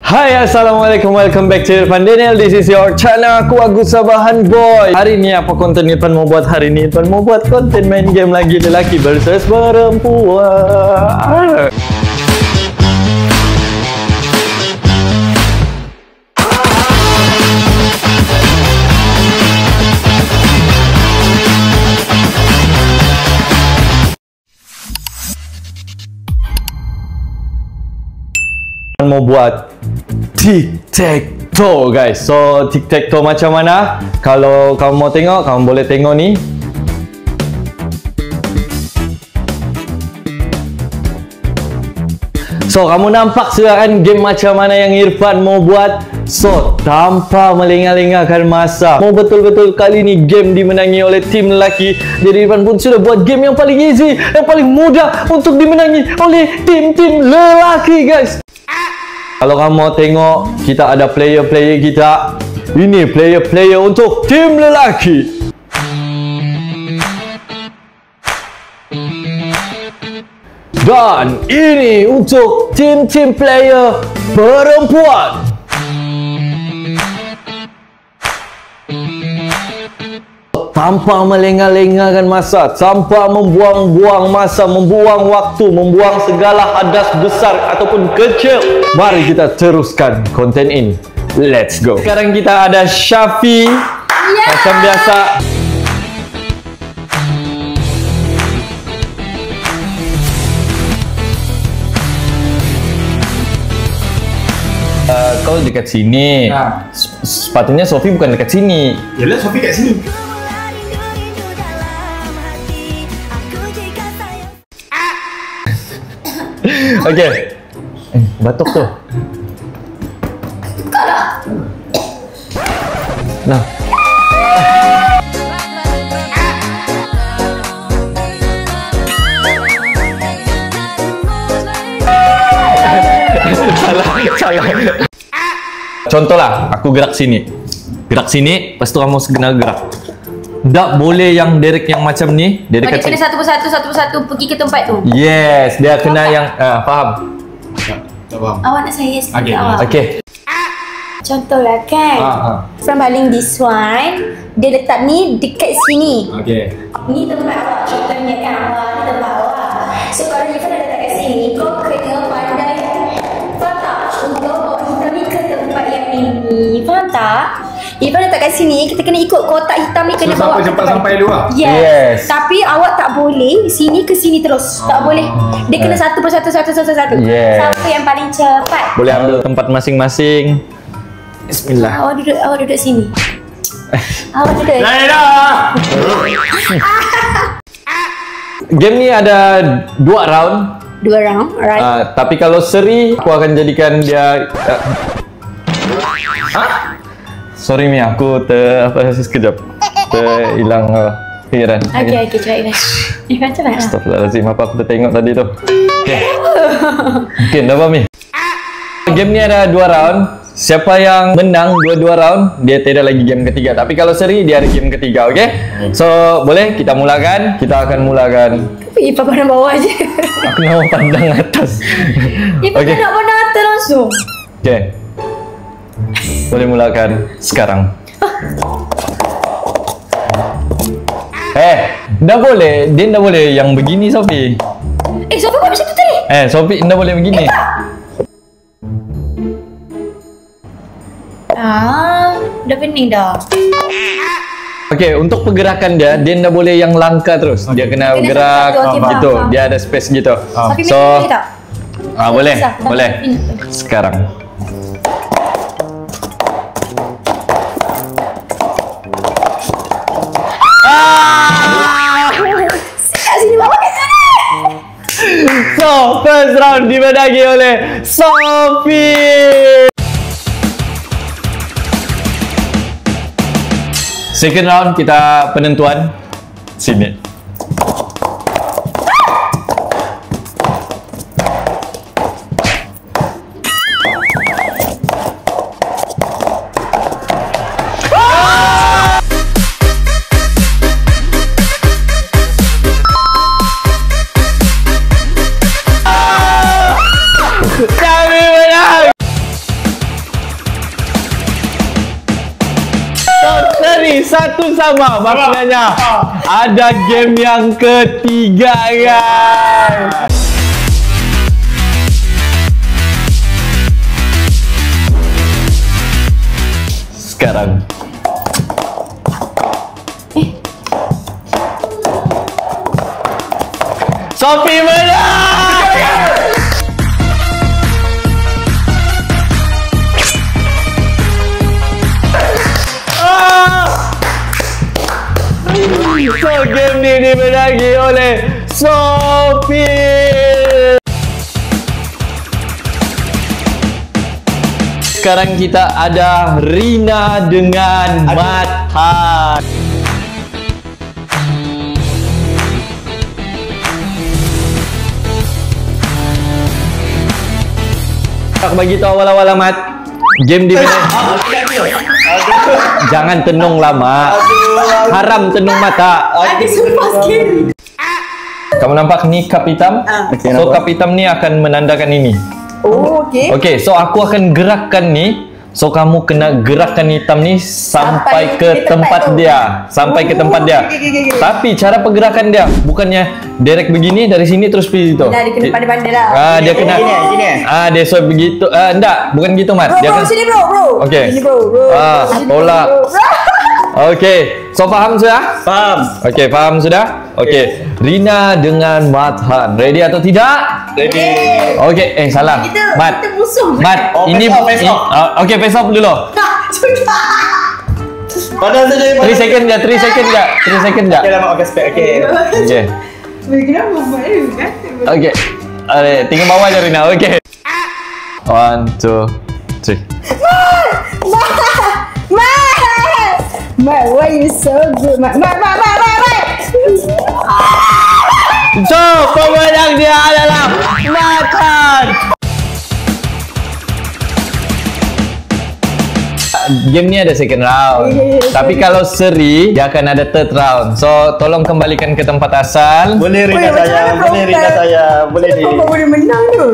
Hai, Assalamualaikum, welcome back to Irfan Daniel. This is your channel, aku Agus Sabahan Boy. Hari ni apa konten Irfan mau buat hari ni? Irfan mau buat konten main game lagi, lelaki versus perempuan. Mau buat tic-tac-toe guys. So tic-tac-toe macam mana? Kalau kamu mau tengok, kamu boleh tengok ni. So kamu nampak sudah kan game macam mana yang Irfan mau buat? So tanpa melengah-lengahkan masa, mau betul-betul kali ni game dimenangi oleh tim lelaki. Jadi Irfan pun sudah buat game yang paling easy, yang paling mudah untuk dimenangi oleh tim-tim lelaki guys. Kalau kamu mau tengok, kita ada player-player kita. Ini player-player untuk tim lelaki. Dan ini untuk tim-tim player perempuan. Tanpa melengah-lengahkan masa, tanpa membuang-buang masa, membuang waktu, membuang segala hadas besar ataupun kecil, mari kita teruskan konten ini. Let's go. Sekarang kita ada Syafi. Macam biasa. Kau dekat sini. Sepatutnya Sofi bukan dekat sini. Yalah, Sofi kat sini. Okey. Batuk tu. Nah. Salah. Contohlah, aku gerak sini. Gerak sini, lepas tu kamu kena gerak. Tak boleh yang direct yang macam ni. Dia kena satu persatu pergi ke tempat tu. Yes, dia kena yang faham. Tak faham. Awak nak saya sikit awak. Okey. Contohlah kan. From baling this one, dia letak ni dekat sini. Okey. Ni tempat awak. Contohnya kan awak, ni tempat awak. So kalau Irfan dah letak kat sini, kau kena pandai untuk bawa hitam ni ke tempat yang ini. Faham tak? Irfan letak kat sini, kita kena ikut kotak hitam ni, kena bawa cepat sampai dua. Yes. Tapi awak tak boleh sini ke sini terus. Tak boleh. Dia kena satu persatu. Yes. Siapa yang paling cepat? Boleh ambil tempat masing-masing. Bismillah. Awak duduk sini. Awak duduk. Dah. Game ni ada 2 round. 2 round, alright. Tapi kalau seri, aku akan jadikan dia sorry Mi, aku sekejap terhilang pikiran. Okey, cepat Irfan. Irfan cepat lah. Astagfirullahaladzim, apa aku tertengok tadi tu. Okay. Mungkin dah faham Mi. Game ni ada 2 round. Siapa yang menang dua-dua round, dia tidak lagi game ketiga. Tapi kalau seri, dia ada game ketiga, okey? So, boleh kita mulakan? Kita akan mulakan. Tapi Irfan pandang bawah je. Aku nak pandang atas. Irfan nak pandang atas langsung. Okey. Boleh mulakan sekarang. Dah boleh. Dia dah boleh yang begini, Sofi. Sofi buat macam tu tadi. Sofi dah boleh begini. Dah pening dah. Okey, untuk pergerakan dia dah boleh yang langkah terus. Dia kena bergerak gitu. Dia ada space gitu. So, boleh. Sekarang. Sini bawa kat sini. So, first round dimenangi oleh Sofi. Second round kita penentuan. Sini. Kami menang. satu sama. Maknanya ada game yang ketiga, guys. Sekarang Sophie menang. So game ni dimenangi oleh Sophie. Sekarang kita ada Rina dengan Mathan. Aku bagi tahu awal-awal Mat. Game di mana? Jangan tenung lama. Haram tenung mata. Ada sumpah scary. Kamu nampak ni kap hitam? So kap hitam ni akan menandakan ini. Oh, okey. Okey, so aku akan gerakkan ni. So kamu kena gerakkan hitam ni sampai ke tempat dia. Sampai ke tempat dia. Tapi cara pergerakan dia bukannya direct begini dari sini terus pergi situ. Dah, dia kena pandai-pandai lah. Dia kena Gini. dia so begitu. Enggak, bukan gitu Mat. Dia Bro, akan sini bro. Okey. Sini bro. Tolak. Okey, so faham sudah? Faham. Okey, faham sudah? Okey, Rina dengan Mathan. Ready atau tidak? Ready. Okey, salah. Mat. Kita musuh. Mat, Oh, ini face off. okey, face off dulu. Sudah. Padahal saja. 3 second je, 3 second je. 3 second je. Okey lah, mak pakai spek. Okey. Okey. Kenapa buat ni kan? Okey. Tinggal bawah je Rina. Okey. 1 2 3. Mat, why you so good? Mat. So, pemenang dia adalah Mathan. Game ni ada second round. Tapi kalau seri, dia akan ada third round. So, tolong kembalikan ke tempat asal. Boleh Rina sayang. Boleh Rina sayang. Boleh ni. Kau boleh menang tu.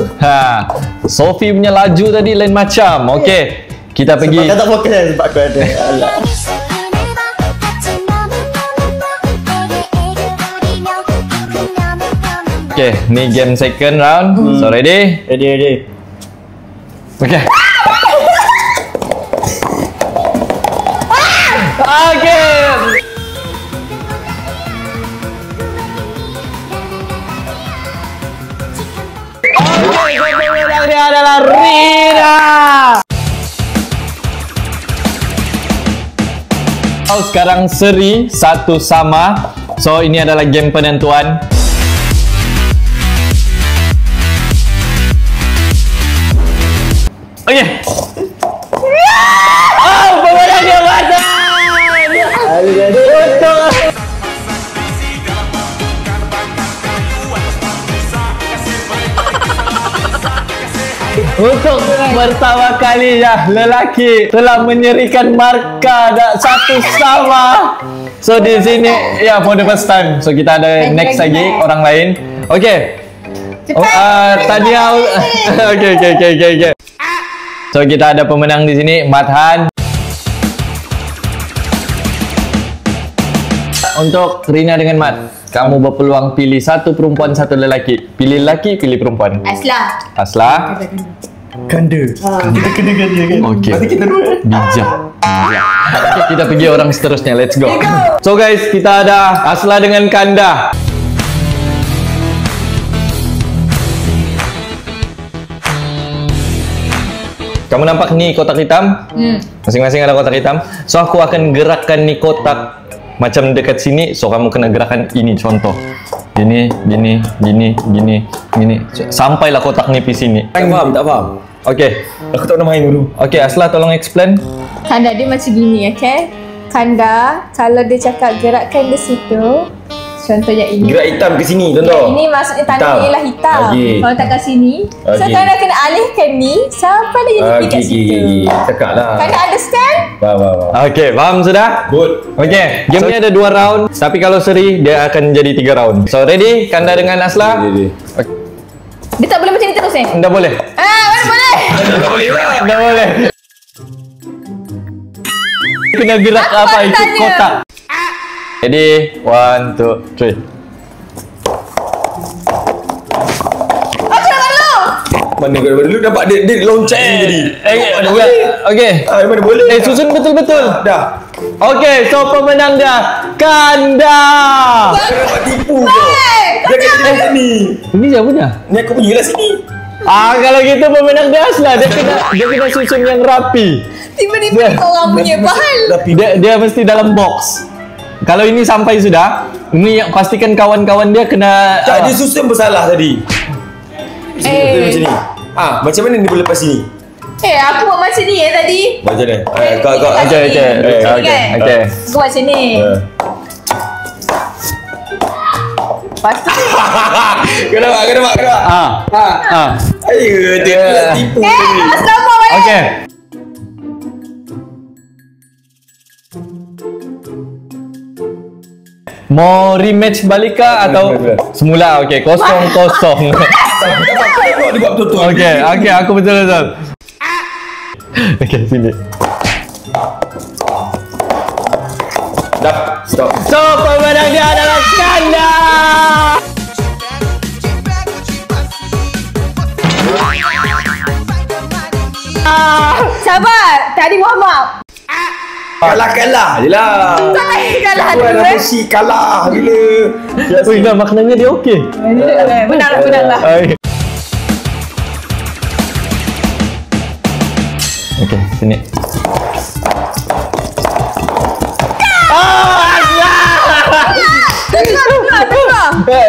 Sophie punya laju tadi lain macam. Okey. Kita pergi. Sebab tak fokus kan sebab aku ada. Alah. Okey, ni game second round. So ready? Ready. Okey. Okey. Pemenang dia adalah Rina. Sekarang seri satu sama. So ini adalah game penentuan. Okey. Pemenang dia Mathan. Untuk pertama kalinya lelaki telah menyerikan markah satu sama. So di sini ya for the first time. So kita ada next lagi orang lain. Okey. Tadi okey. So kita ada pemenang di sini Mathan. Untuk Rina dengan Mat, kamu berpeluang pilih satu perempuan, satu lelaki. Pilih lelaki, pilih perempuan. Aslah. Ganda. Kita kena ganda kan. Okey. Nanti kita dua. Bijak. Okay, kita pergi orang seterusnya. Let's go. So guys, kita ada Aslah dengan Kanda. Kamu nampak ni kotak hitam? Masing-masing ada kotak hitam. So aku akan gerakkan ni kotak macam dekat sini. So kamu kena gerakkan ini contoh. Gini. Sampailah kotak ni pergi sini. Tak faham. Okey. Aku tak pernah main dulu. Okey, Aslah tolong explain. Kanda dia macam gini, okay? Kanda, kalau dia cakap gerakkan di situ, contohnya ini. Gerak hitam ke sini contoh. Ini maksudnya tanda Hitam. ni ialah hitam. Okey. Kalau tak kat sini, so Okey. Kanda kena alihkan ni sampai dia jadi pergi kat situ. Cakap lah. Kanda understand? Faham. Okey, faham sudah? Good. Okey, game ni ada 2 round. Tapi kalau seri, dia akan jadi 3 round. So ready? Kanda dengan Aslah? Ready. Dia tak boleh macam ni terus Dah boleh. Mana boleh? Dah boleh. kena gerak apa ikut tanya? kotak. Ready? 1, 2, 3. Mana kau dulu dapat dia loncat ni tadi. Okay. Mana boleh? Susun betul-betul. Dah. Okay, so pemenang dia Kanda. Kau dapat tipu kau. Dia kena sini. Ini siapa punya? Ni aku punya lah sini. Kalau gitu pemenang dia Asla. Dia kena susun yang rapi. Tiba-tiba orang punya bahal. Dia mesti dalam box. Kalau ini sampai sudah, ini yang pastikan kawan-kawan dia kena Tak, dia susun bersalah tadi. Macam ni. Macam mana ni boleh lepas sini? Aku buat macam ni tadi. Macam ni. Kau. Okay. Aku buat macam ni. Lepas tu Kau nampak. Ayo, dia tipu ni. asal apa balik? Okay. Mau rematch balik kah atau semula? Okay, 0-0. Kau dia buat betul-betul. Okay, aku betul-betul. Okay, sini. Dah, stop. So, pemenang dia adalah Kanda. Sabar. Tadi Muhammad. Kalah je lah. Kau tadi kalah Kau dulu ada mesti kalah bila. Wih, dah maknanya dia okey. Menang lah. Okay, sini.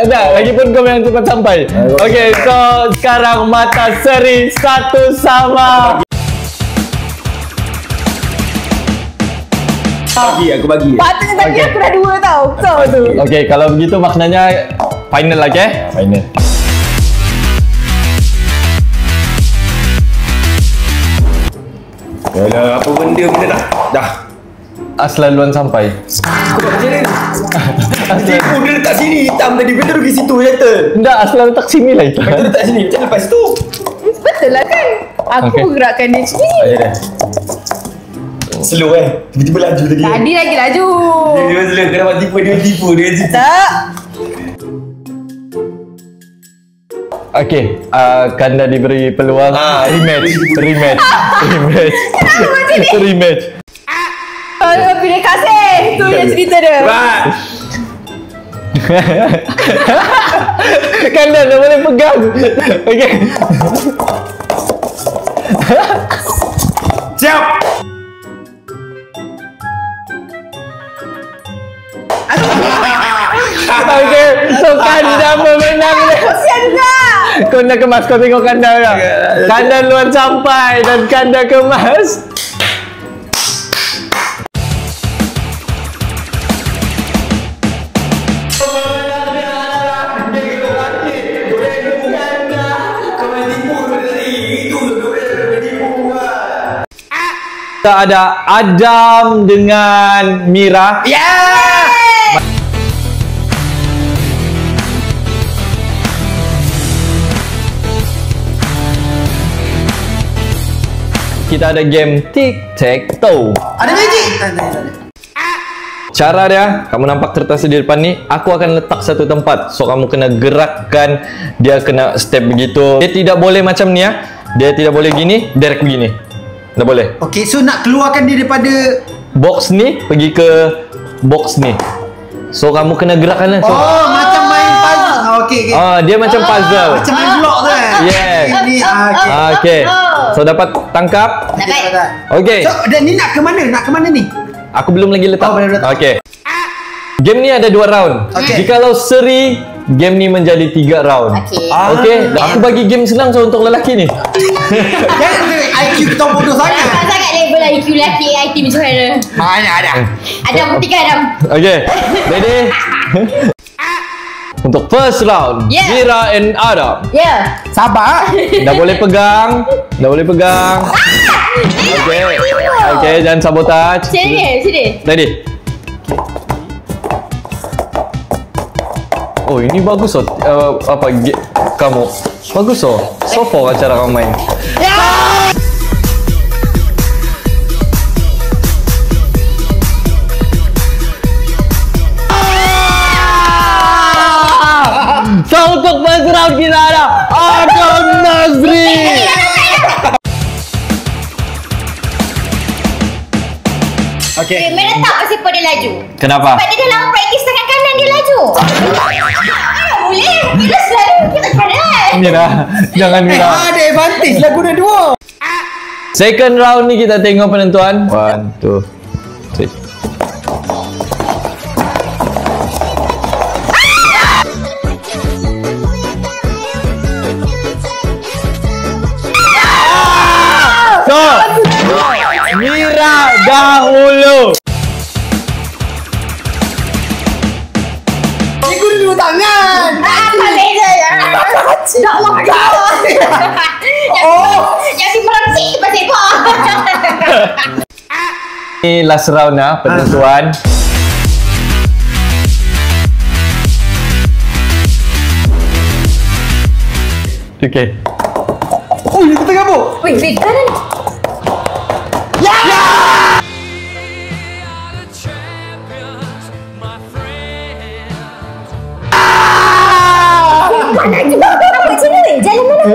Dah, lagipun kau yang cepat sampai. Okay, so sekarang mata seri 1 sama. Aku bagi. Patutnya tadi aku dah 2 tau. So Okay, kalau begitu maknanya final lah, okay? Final. Yalah, apa benda dah. Aslan duluan sampai. Kau buat macam mana? Tipu dia letak sini hitam tadi. Betul pergi situ je. Enggak, Aslan letak sini lah itu. Betul letak sini. Macam lepas tu. betul lah kan. Aku Okay. gerakkan dia macam ni. Ayo dah. Slow tiba-tiba laju tadi. Tadi lagi laju. Dia slow. Kau dapat tipu. Dia tipu. Tak. Okay, Kanda diberi peluang rematch. Kalau pilih kasih. Tu yang cerita dia. Cepat. Kanda dah boleh pegang. Okay. Siap. Okay, so Kanda pemenang dia. Kasihan juga. Kau nak kemas, kau tengok Kanda tak? Kanda luar sampai dan Kanda kemas. Kita ada Adam dengan Mira. Kita ada game tic-tac-toe. Ada magic. Cara dia, kamu nampak kertas di depan ni, aku akan letak satu tempat. So kamu kena gerakkan, dia kena step begitu. Dia tidak boleh macam ni ya. Dia tidak boleh gini, direct begini. Tak boleh. Okey, so nak keluarkan dia daripada Box ni pergi ke box ni. So kamu kena gerakkan lah. So, macam main puzzle. Okey. dia macam puzzle. Macam main blok tu kan. Yes. Ini okey. Okay. So dapat tangkap. Okay. So dan ni nak ke mana? Nak ke mana ni? Aku belum lagi letak. Oh, belum letak. Okay. Game ni ada 2 round. Okay. Jikalau seri, game ni menjadi 3 round. Okey. Okay. Aku bagi game senang so untuk lelaki ni. Jangan IQ kita bodoh sangat. Tak sangat level IQ lelaki IT macam mana. Ada. Adam, buktikan Adam. Okay. Ready? Untuk first round, Yeah. Mira and Adam. Ya. Sabar. Dah boleh pegang. Okay. Okay, jangan sabotage. Sini. Ready? Oh, ini bagus oh. Kamu bagus oh. So far cara kamu main. Okey. Mana tak pasal dia laju? Kenapa? Sebab dia dalam praktis tangan kanan dia laju. Boleh. Kita selalu kita kanan. Mira, jangan Mira. Ada advantage lah guna dua. Second round ni kita tengok penentuan. 1, 2, 3. So, Mira dahulu. Ni guna dua tangan. Apa beza ya? Tak mau kau. Yang dimerangsi pasal apa? Ini last round lah penentuan. Okay. Oh, dia tengah apa? Wait, kanan. Mana juga kau nak buat sini weh? Jalan mana?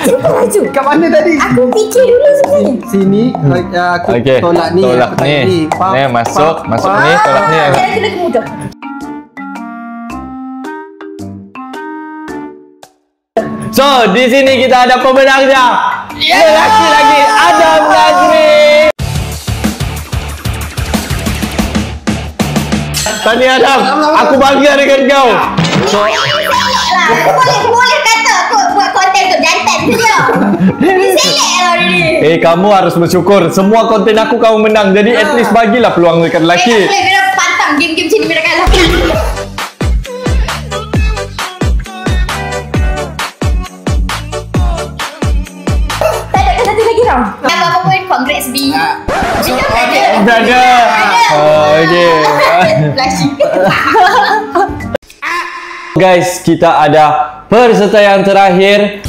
Cuba laju. Kat mana tadi? Aku fikir dulu sebenarnya. Sini, aku Okay. tolak ni. Tolak aku tarik ni. Faham? Ni masuk ni, tolak ni. Jalan kena kemudah. So, di sini kita ada pemenangnya. Lelaki lagi Adam Nazri. Tani Adam, aku bangga dengan kau. So, Boleh kata aku buat konten tu jantan saja. Selek lah ni. kamu harus bersyukur. Semua konten aku kamu menang. Jadi at least bagilah peluang dekat lelaki. Boleh Mira pantang game-game sini Mira kalah. Tak ada kan satu lagi tau. Apa pun congrats B. Ada. Okay. Flashy. Guys, kita ada peserta yang terakhir.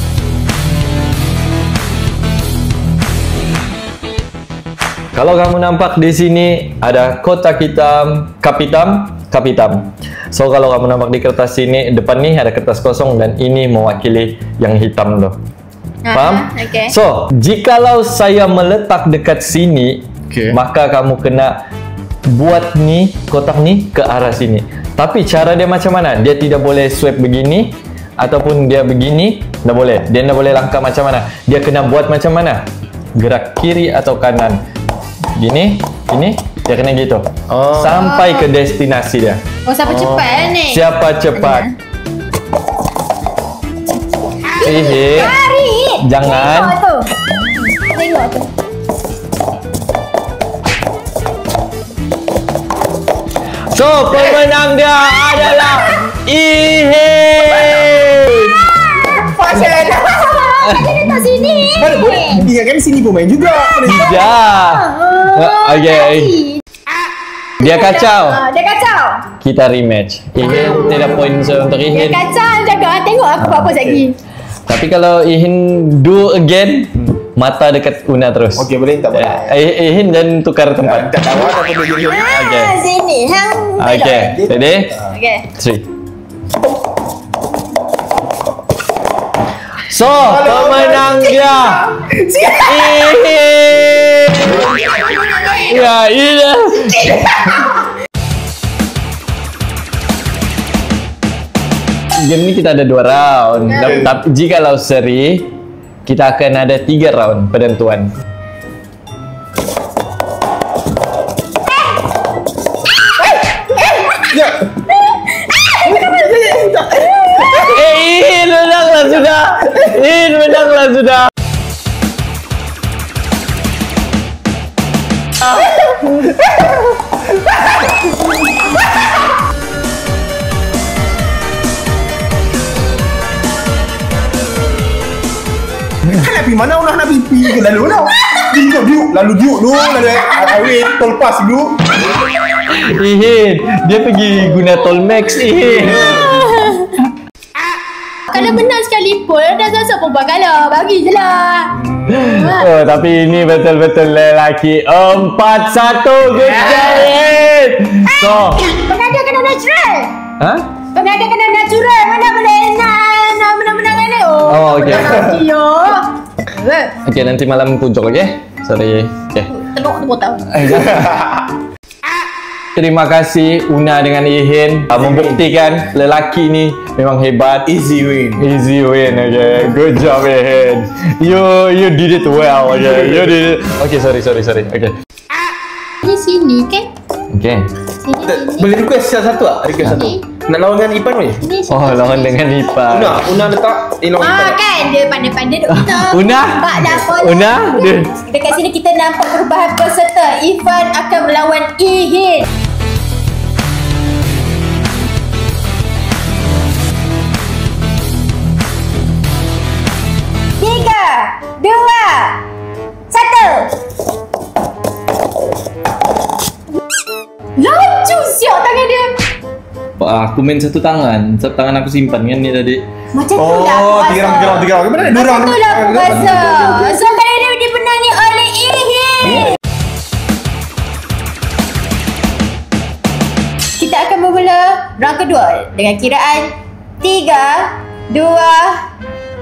Kalau kamu nampak di sini ada kotak hitam, kap hitam, kap hitam. So kalau kamu nampak di kertas ini, depan ni ada kertas kosong dan ini mewakili yang hitam tuh. Faham? Okay. So, jikalau saya meletak dekat sini, maka kamu kena buat ni kotak ni ke arah sini. Tapi cara dia macam mana? Dia tidak boleh swipe begini ataupun dia begini, tak boleh. Dia tak boleh langkah macam mana. Dia kena buat macam mana? Gerak kiri atau kanan. Gini, ini dia kena gitu. Sampai ke destinasi dia. Oh, siapa cepat ni? Siapa cepat? Tarik. Jangan. Tengok tu. Tengok tu. So, pemenang dia adalah Ihin. Pasal dia tak sini. Mana boleh? Dia kan sini pun main juga. Tidak. Okay. Dia kacau. Dia kacau. Kita rematch. Ihin tidak poin untuk Dia Ihin. kacau jaga. Tengok aku buat apa lagi. Tapi kalau Ihin do again, mata dekat Una terus. Okey, boleh tak boleh. Ihin dan tukar tempat. Tak tahu apa dia jadi. Okay. Sini. Hang. Okay. Ready? Okay. 3. So, pemenang dia Ihin. Ya, ini. Game ni kita ada 2 round. Tapi jikalau seri, kita akan ada 3 round penentuan. Ihin menanglah sudah. Ihin menanglah sudah. Kan nak pergi mana orang nak pergi lalu tau. Diuk, lalu awet tol pas dulu. Ihin, dia pergi guna tol max Ihin. Kalau menang sekalipun, dah sosok perempuan kalah. Bagi je lah. Oh, tapi ini betul-betul lelaki 4-1. Good job, Ihin. So, Penada kena natural. ha? Penada kena natural. Mana boleh nak menang-menang ni. Oh, okey. Yo. Okay, nanti malam puncak, okay? Sorry. Okay. tenuk tu potong. Terima kasih Una dengan Ihin membuktikan lelaki ni memang hebat. Easy win. Easy win, okay. Good job, Ihin. You did it well, okay. You did it. Okay, sorry. Okay. Di sini kan? Okay. Sini. Boleh request satu tak? Request satu. Nak lawan dengan Ipan boleh? Oh, lawan dengan Ipan. Una letak lawan Ipan. Kan dia pandai-pandai duk kita. Una? Nampak dah follow. Una? Dekat sini kita nampak perubahan peserta. Ifan akan melawan Ihin. Tiga, dua, satu. Laju siap tangan dia. Aku main satu tangan aku simpan kan ni tadi. Macam tu lah aku rasa. Tiga orang. Mana Macam tu lah aku rasa. So kali ni dimenangi oleh Ihin. Kita akan bermula round kedua dengan kiraan 3, 2,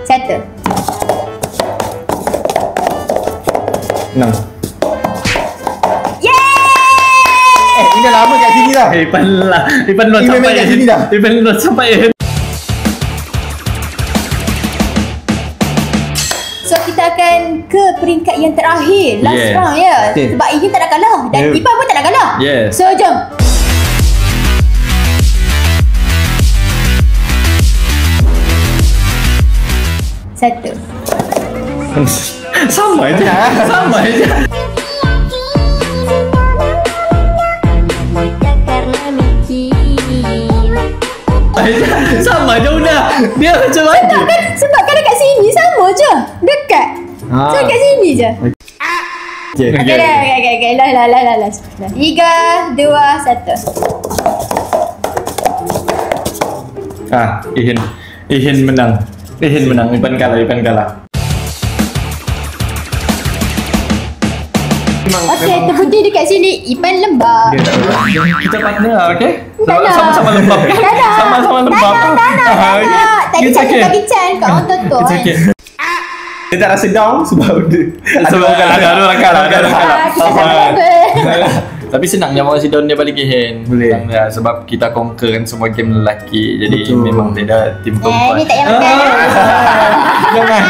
1. Menang. Ini dah lama kat sini dah. Ipan not Ini memang sampai kat sini dah. Ipan not sampai. So kita akan ke peringkat yang terakhir. Last Yes. round ya. Okay. Sebab Ihin tak nak kalah dan Yeah. Ipan pun tak nak kalah. Yes. So jom. Satu. Sama aja. Sama aja udah. Dia macam mana? Sebab kan dekat sini sama je. Dekat. So dekat sini je. Okay. Okay. Lah. 3, 2, 1. Ihin menang. Ipan kalah. Okay, terbukti dekat sini Ipan lembab. Kita partner lah, okay? Tak nak. Sama-sama lembab kan? Tak nak. Sama-sama lembab. Tak nak. Tadi It's saya okay. bagi chance kat orang tonton. It's okay. Dia tak rasa down sebab Ada orang kalah. Kita sama-sama. Tapi senangnya mau si Don dia balik Ihin. Boleh. Senangnya sebab kita conquer kan semua game lelaki. Jadi Betul. memang tidak tim perempuan. Ni tak payah makan. Jangan.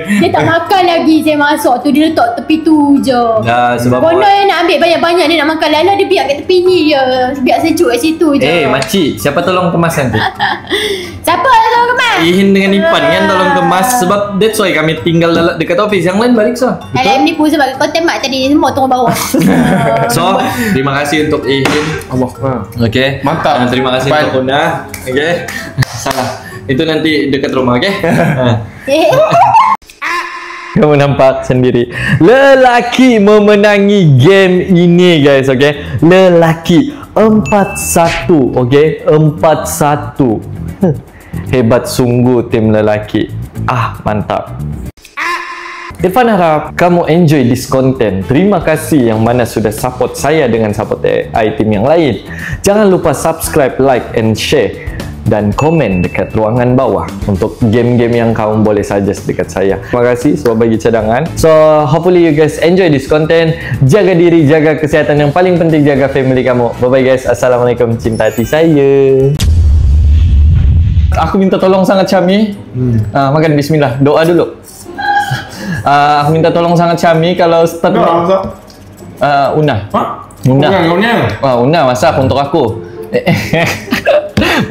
Dia tak makan lagi. Saya masuk tu dia letak tepi tu je. Dah sebab Kono yang nak ambil banyak-banyak dia nak makan lala dia biar kat tepi ni je. Biar sejuk kat situ je. makcik, siapa tolong kemas nanti? Siapa yang tahu kemas? Ihin dengan Ipan kan tolong kemas sebab that's why kami tinggal dekat office. Yang lain balik sah. Alah menipu sebab konten mak tadi semua turun bawah. So, terima kasih untuk Ihin. Allah. Okay. Mantap. Dan terima kasih untuk Una. Okay. Salah. Itu nanti dekat rumah, okay? Kamu nampak sendiri. Lelaki memenangi game ini, guys, okay? Lelaki 4-1, okay? 4-1. Hebat sungguh tim lelaki. Mantap. Irfan harap kamu enjoy this content. Terima kasih yang mana sudah support saya dengan support tim yang lain. Jangan lupa subscribe, like and share dan komen dekat ruangan bawah untuk game-game yang kamu boleh suggest dekat saya. Terima kasih sudah bagi cadangan. So hopefully you guys enjoy this content. Jaga diri, jaga kesihatan, yang paling penting jaga family kamu. Bye bye guys. Assalamualaikum, cinta hati saya. Aku minta tolong sangat Syami. Makan bismillah. Doa dulu. Aku minta tolong sangat Syami kalau start Una. Una masak untuk aku.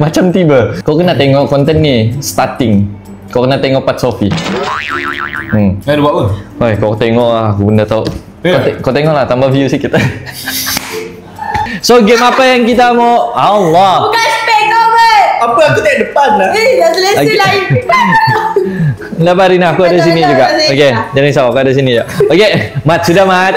Macam tiba. Kau kena tengok konten ni starting. Kau kena tengok part Sophie. Dia buat apa? Oi, kau tengok lah, aku benda tahu. Kau tengok lah, tambah view sikit. So game apa yang kita mau? Allah. Bukan spek kau ber. Apa aku tengok depan lah. Dah selesai Okay. lain. Dah Barina, aku ada sini juga. Okey, jangan risau, aku ada sini je. Okey, Mat sudah Mat.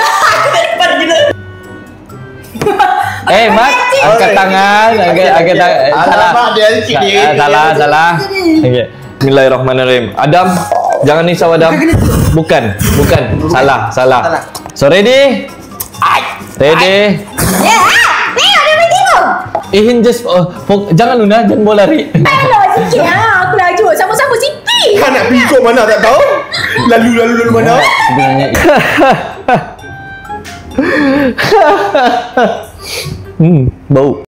Mat, angkat tangan, angkat tangan. Alamak, dia sikit dia. Salah. Okey. Bismillahirrahmanirrahim. Adam, jangan risau Adam. Bukan. Salah. So ready? Ready? Ihin just jangan Luna, jangan bola lari. Alah sikit aku laju. Sama-sama sikit. Kan nak pikuk mana tak tahu. Lalu mana? Sebenarnya bau.